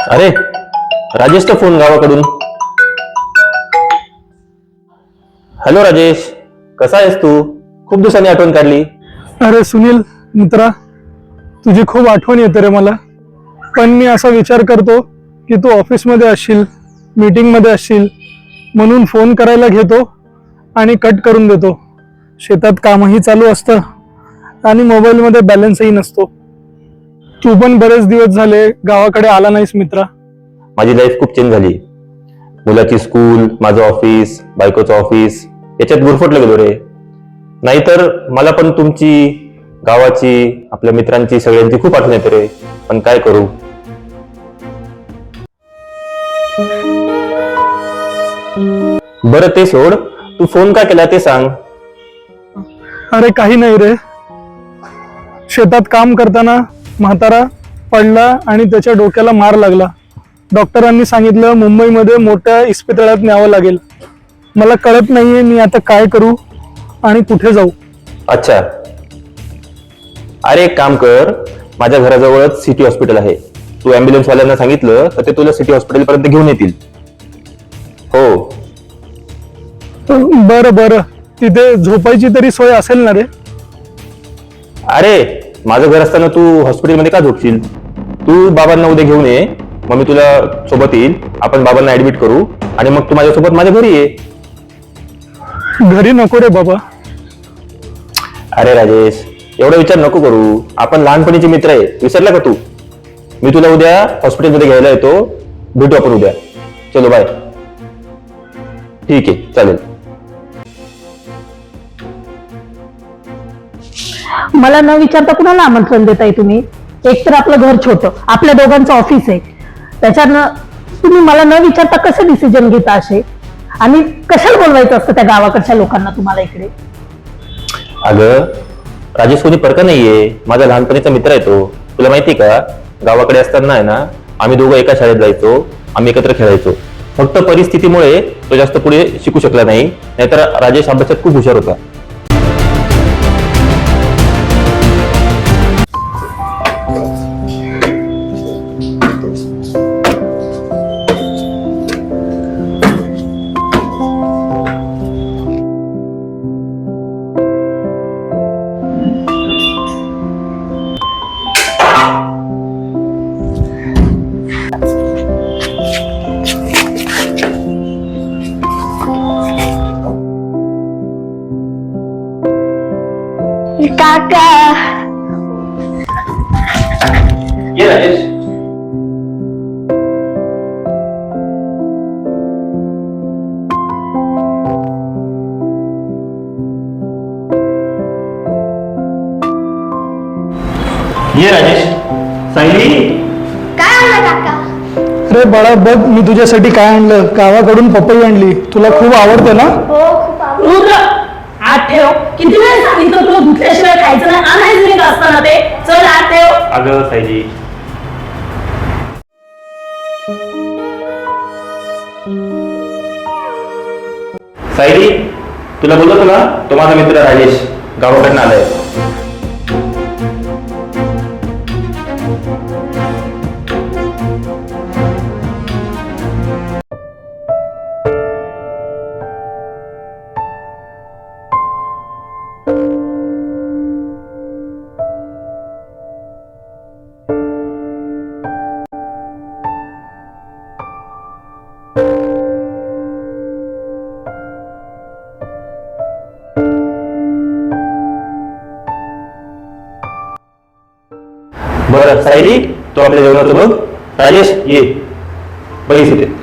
अरे राजेशचा फोन गावाकडून. हॅलो राजेश, कसा आहेस तू? खूप दिवसांनी आठवण काढली. अरे सुनील मित्रा, तुझी खूप आठवण येते रे मला. पण मी असा विचार करतो की तू ऑफिसमध्ये असशील, मीटिंगमध्ये असशील, म्हणून फोन करायला घेतो आणि कट करून देतो. शेतात कामही चालू असतं आणि मोबाईलमध्ये बॅलन्सही नसतो. तू पण बरेच दिवस झाले गावाकडे आला नाहीस मित्रा. माझी लाईफ खूप चेंज झाली. मुलाची स्कूल, माझं ऑफिस, बायकोचं ऑफिस याच्यात गुरफटलं गेलो रे. नाहीतर मला पण तुमची, गावाची, आपल्या मित्रांची, सगळ्यांची खूप आठवण येते रे. पण काय करू? बरं ते सोड, तू फोन का केला ते सांग. अरे काही नाही रे, शेतात काम करताना म्हातारा पडला आणि त्याच्या डोक्याला मार लागला. डॉक्टरांनी सांगितलं मुंबईमध्ये मोठ्या इस्पितळात न्यावं लागेल. मला कळत नाहीये मी आता काय करू आणि कुठे जाऊ. अच्छा, अरे एक काम कर, माझ्या घराजवळच सिटी हॉस्पिटल आहे. तू ॲम्ब्युलन्स वाल्यांना सांगितलं तर ते तुला सिटी हॉस्पिटल पर्यंत घेऊन येतील. हो. बरं बरं, तिथे झोपायची तरी सोय असेल ना रे? अरे माझं घर असताना तू हॉस्पिटलमध्ये का झोपशील? तू बाबांना उद्या घेऊन ये, मग मी तुला सोबत येईल. आपण बाबांना ऍडमिट करू आणि मग तू माझ्यासोबत माझ्या घरी ये. घरी नको रे बाबा. अरे राजेश, एवढा विचार नको करू. आपण लहानपणीचे मित्र आहे, विसरला का तू? मी तुला उद्या हॉस्पिटलमध्ये घ्यायला येतो. भेटू आपण उद्या. चलो बाय. ठीक आहे, चालेल. मला न विचारता कुणाला आमंत्रण देताय तुम्ही? एक तर आपलं घर छोटं, आपल्या दोघांचं ऑफिस आहे, त्याच्यानं तुम्ही मला न विचारता कसे डिसिजन घेता असे? आणि कशाला बोलवायचं असतं त्या गावाकडच्या लोकांना तुम्हाला इकडे? अगं राजेश कोणी परका नाहीये, माझा लहानपणीचा मित्र आहे तो. तुला माहिती का, गावाकडे असताना आहे ना, आम्ही दोघं एका शाळेत जायचो, आम्ही एकत्र खेळायचो. फक्त परिस्थितीमुळे तो जास्त पुढे शिकू शकला नाही, नाहीतर राजेश अभ्यासात खूप हुशार होता. काका, ये राजेश. ये राजेश. सायली. काय आणलं काका? अरे बाळा बघ, मी तुझ्यासाठी काय आणलं. गावाकडून पपई आणली, तुला खूप आवडते ना? हो खूप आवडलं. रुद्र, आत ठेव. किती वेळ सांगितलं तुला धुतल्याशिवाय खायचं नाही? अनहायजेनिक असतं ना ते. चल आत ठेव. अगं सायली, सायली, तुला बोललो ना, तो माझा मित्र राजेश गावाकडनं आलाय. बरं सायली, तो आपल्या जेवणाचं बघ. राजेश ये, बघीस इथे.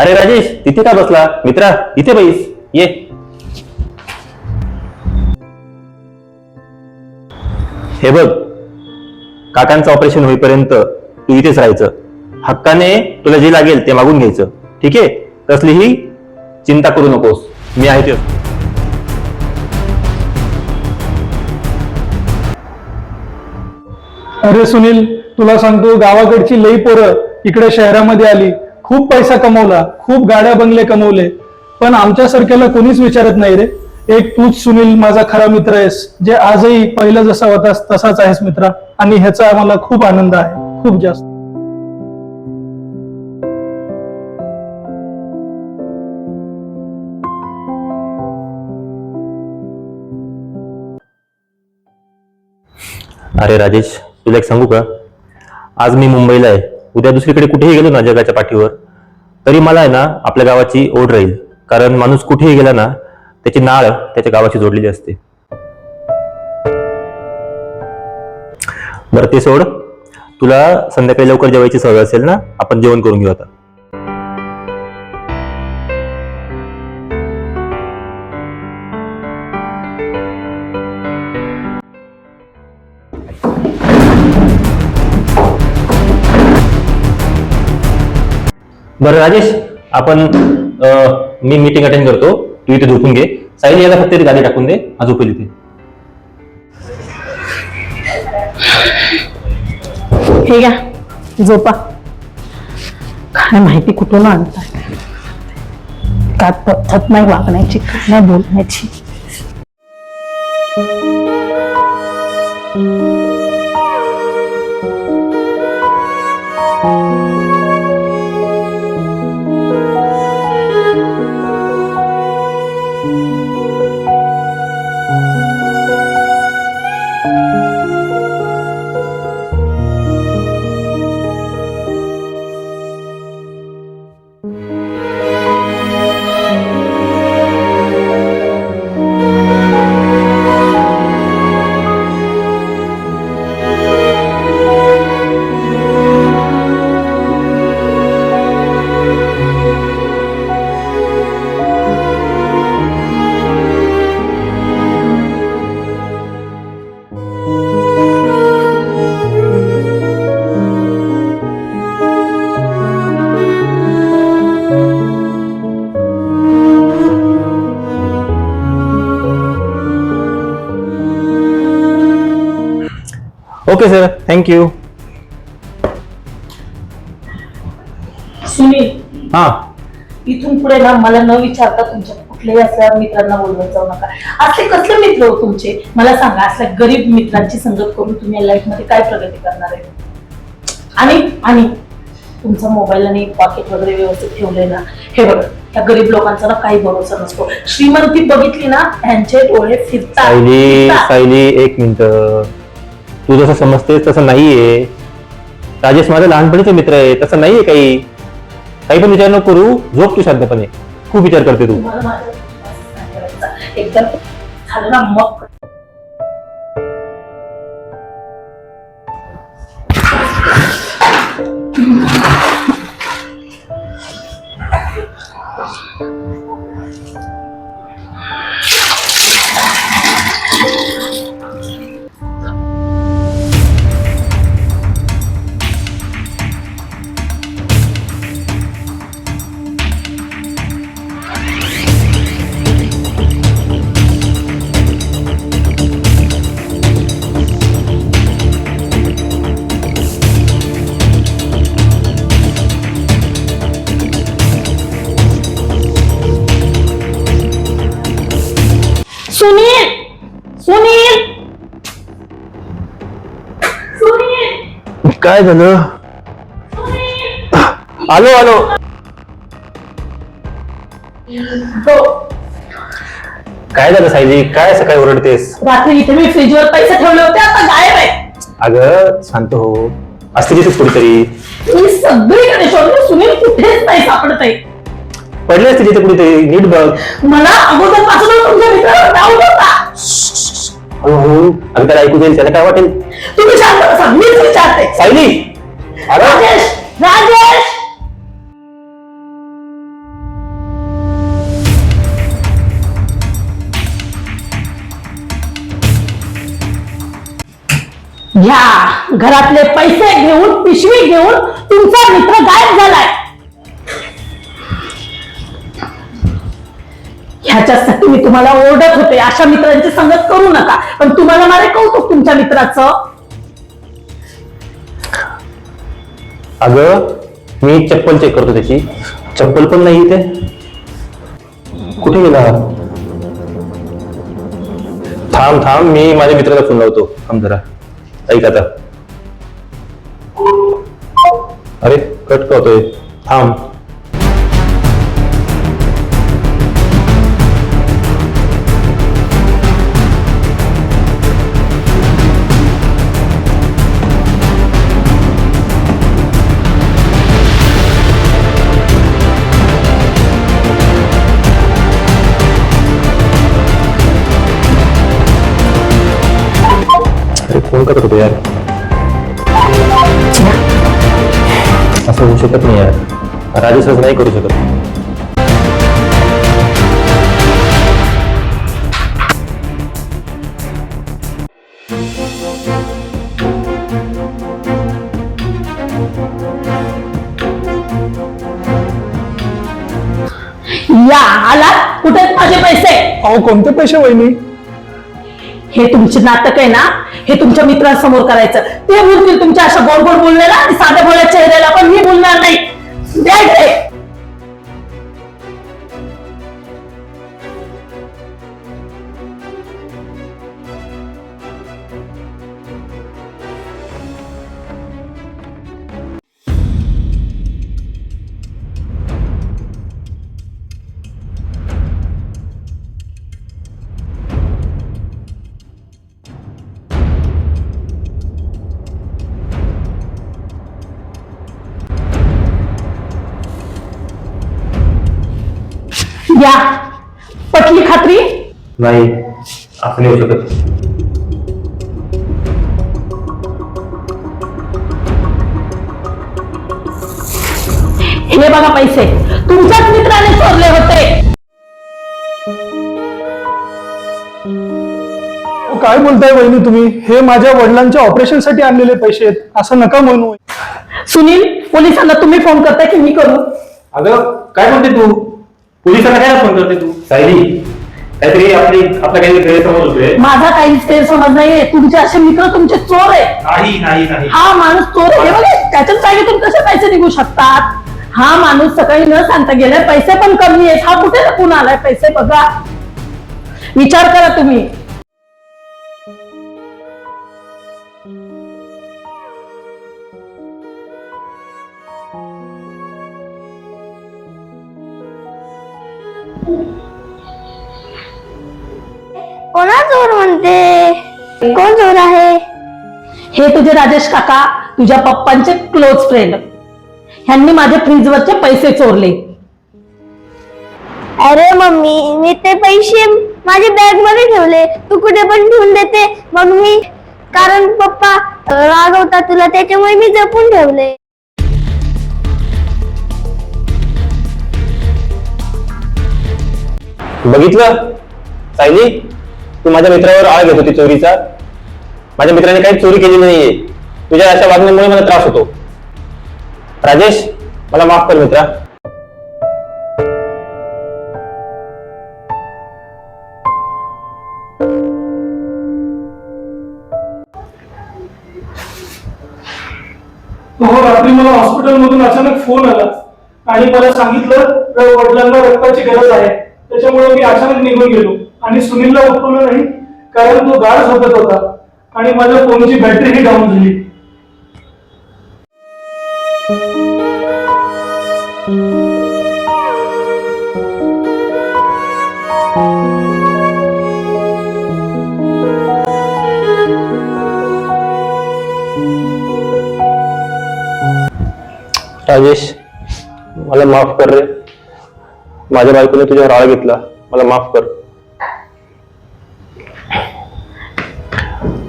अरे राजेश, तिथे का बसला? मित्रा, इथे बैस, ये. हे बघ, काकांचं ऑपरेशन होईपर्यंत तू इथेच राहायचं. हक्काने तुला जे लागेल ते मागून घ्यायचं, ठीक आहे? कसलीही चिंता करू नकोस, मी आहे ते. अरे सुनील, तुला सांगतो, गावाकडची लई पोरं इकडे शहरामध्ये आली, खूप पैसा कमवला, खूप गाड्या बंगले कमवले, पण आमच्यासारख्याला कोणीच विचारत नाही रे. एक तूच सुनील माझा खरा मित्र आहेस, जे आजही पहिला जसा होतास तसाच आहेस मित्रा, आणि ह्याचा आम्हाला खूप आनंद आहे, खूप जास्त. अरे राजेश, तुला एक सांगू का? आज मी मुंबईला आहे, उद्या दुसरीकडे कुठेही गेलो ना जगाच्या पाठीवर, तरी मला आहे ना आपल्या गावाची ओढ राहील. कारण माणूस कुठेही गेला ना त्याची नाळ त्याच्या गावाशी जोडलेली असते. बरं ते सोड, तुला संध्याकाळी लवकर जेवायची सवय असेल ना, आपण जेवण करून घेऊ आता. बरं राजेश, आपण मी मीटिंग अटेंड करतो, तू इथे झोपून घे. सायली याला फक्त गाडी टाकून दे, आज झोपेल इथे. हे घ्या, झोपा. काय माहिती कुठून आणताय, काय पद्धत नाही वागण्याची, काय नाही बोलण्याची. Okay sir, thank you. सुनील, हा, इथून पुढे ना मला न विचारता तुमच्या कुठल्याही असल्या मित्रांना बोलवत जाऊ नका. असले कसले मित्र हो तुमचे, मला सांगा. असल्या गरीब मित्रांची संगत करून तुम्ही लाईफ मध्ये काय प्रगती करणार आहे? आणि तुमचा मोबाईल आणि पॉकेट वगैरे व्यवस्थित ठेवलंय ना? हे बघा, त्या गरीब लोकांचा ना काही भरोसा नसतो. श्रीमंती बघितली ना, त्यांचे डोळे फिरतात. सायली एक मिनिट, तू जसं समजतेस तसं नाहीये. राजेश माझा लहानपणीचा मित्र आहे, तसं नाहीये. काही पण विचार नको करू, झोप तू शांतपणे. खूप विचार करते तू. तुम्हाला माझ्यावर विश्वासच नाही करायचा. एकदा झालं ना मग. सुनील, सुनील, सुनील, काय झालं? आलो. काय झालं सायली? काय सकाळी ओरडतेस? रात्री इथे मी फ्रीजवर पैसे ठेवले होते, आता गायब आहे. अगं शांत हो, असते तिथे कुठेतरी. मी सगळीकडे शोधले, सुनील कुठेच नाही सापडत आहे. पडले असते तिथे कुठेतरी, नीट बघ. मला अगोदर पासून तुमच्या मित्रावर डाऊट होता. अगं त्याला ऐकू जाईल, त्याला काय वाटेल? तुम्ही शांत बसा, मीच विचारते. सायली, अरे राजेश, राजेश, ह्या घरातले पैसे घेऊन पिशवी घेऊन तुमचा मित्र गायब झालाय. ह्याच्यासाठी मी तुम्हाला ओरडत होते, अशा मित्रांची संगत करू नका. पण तुम्हाला माझे कौतुक तुमच्या मित्राचं. अगं मी चप्पल चेक करतो, त्याची चप्पल पण नाही इथे. कुठे गेला? थांब थांब, मी माझ्या मित्राला फोन लावतो. थांब जरा, ऐक आता. अरे कट का होतोय? थांब. फोन करत होतो यार, असं होऊ शकत नाही यार. राजेश असं नाही करू शकत. या आला, कुठे आहेत माझे पैसे? अहो कोणते पैसे वहिनी? हे तुमचे नाटक आहे ना, हे तुमच्या मित्रांसमोर करायचं. ते बोलतील तुमच्या अशा गोड गोड बोललेला आणि साध्या भोळ्या चेहऱ्याला, पण मी बोलणार नाही. द्या इकडे. या पटली खात्री? नाही, असं नाही होऊ शकत. हे बघा पैसे तुमच्याच मित्राने चोरले होते. अहो, काय बोलताय वहिनी तुम्ही? हे माझ्या वडिलांच्या ऑपरेशन साठी आणलेले पैसे आहेत, असं नका म्हणू. सुनील, पोलिसांना तुम्ही फोन करताय की मी करू? अगं काय म्हणते तू? पोलिसांना काय फोन करते तू? सायली, काहीतरी आपला काही गैरसमज होतोय. माझा काहीच गैरसमज नाहीये. तुमचे असे मित्र तुमचे चोर आहेत. नाही नाही नाही. हा माणूस चोर आहे. हे बघा, त्याच्याच जागेतून कसे पैसे निघू शकतात? हा माणूस सकाळी न सांगता गेलाय, पैसे पण कमी आहेत. हा कुठे लपून आलाय पैसे? बघा, विचार करा तुम्ही. कोणा चोर म्हणते? कोण चोर आहे? हे तुझे राजेश काका, तुझ्या पप्पांचे क्लोज फ्रेंड. ह्यांनी माझ्या फ्रीजवरचे पैसे चोरले. अरे मम्मी, मी ते पैसे माझ्या बॅग मध्ये ठेवले. तू कुठे पण ठेवून देते मम्मी, कारण पप्पा रागवतात तुला, त्याच्यामुळे मी जपून ठेवले. बघितलं सायली, तू माझ्या मित्रावर आळ घेत होती चोरीचा. माझ्या मित्राने काही चोरी केली नाहीये. तुझ्या अशा वागण्यामुळे मला त्रास होतो. राजेश, मला माफ कर मित्रा. हो, रात्री मला हॉस्पिटलमधून अचानक फोन आला आणि मला सांगितलं वडिलांना रक्ताची गरज आहे. त्याच्यामुळे मी अचानक निघून गेलो आणि सुनीलला उठवलं नाही, कारण तो गाढ झोपत होता आणि माझ्या फोनची बॅटरीही डाऊन झाली. राजेश, मला माफ कर रे. माझ्या बायकोने तुझ्यावर आळ घेतला, मला माफ कर.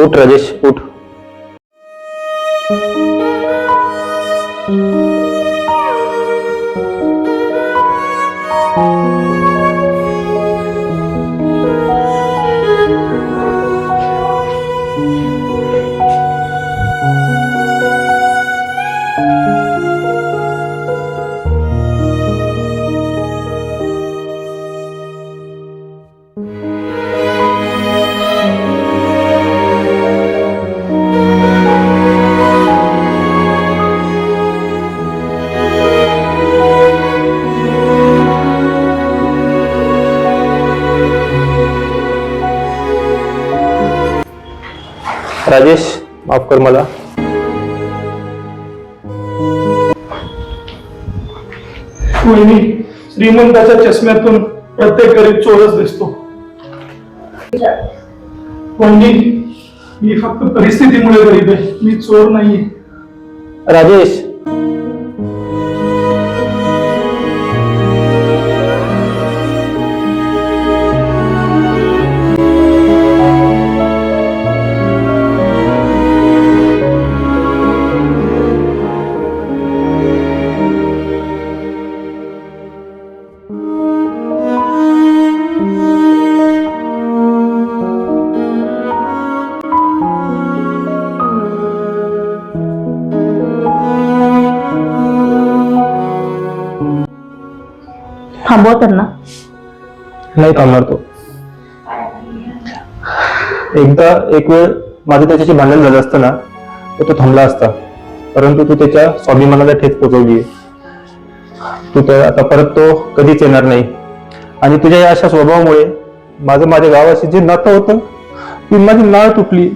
उठ राजेश, उठ. राजेश, माफ कर मला. वहिनी, श्रीमंताच्या चष्म्यातून प्रत्येक गरीब चोरच दिसतो. वहिनी, मी फक्त परिस्थितीमुळे गरीब आहे, मी चोर नाहीये. राजेश, थांबव त्यांना. नाही थांबणार तो. एकदा एक वेळ माझं त्याच्याशी भांडण झालं असतं ना तर तो थांबला असता, परंतु तू त्याच्या स्वाभिमानाला ठेच पोचवली. तू तर आता परत तो कधीच येणार नाही. आणि तुझ्या या अशा स्वभावामुळे माझं माझ्या गावाशी जे नातं होतं ती माझी नाळ तुटली.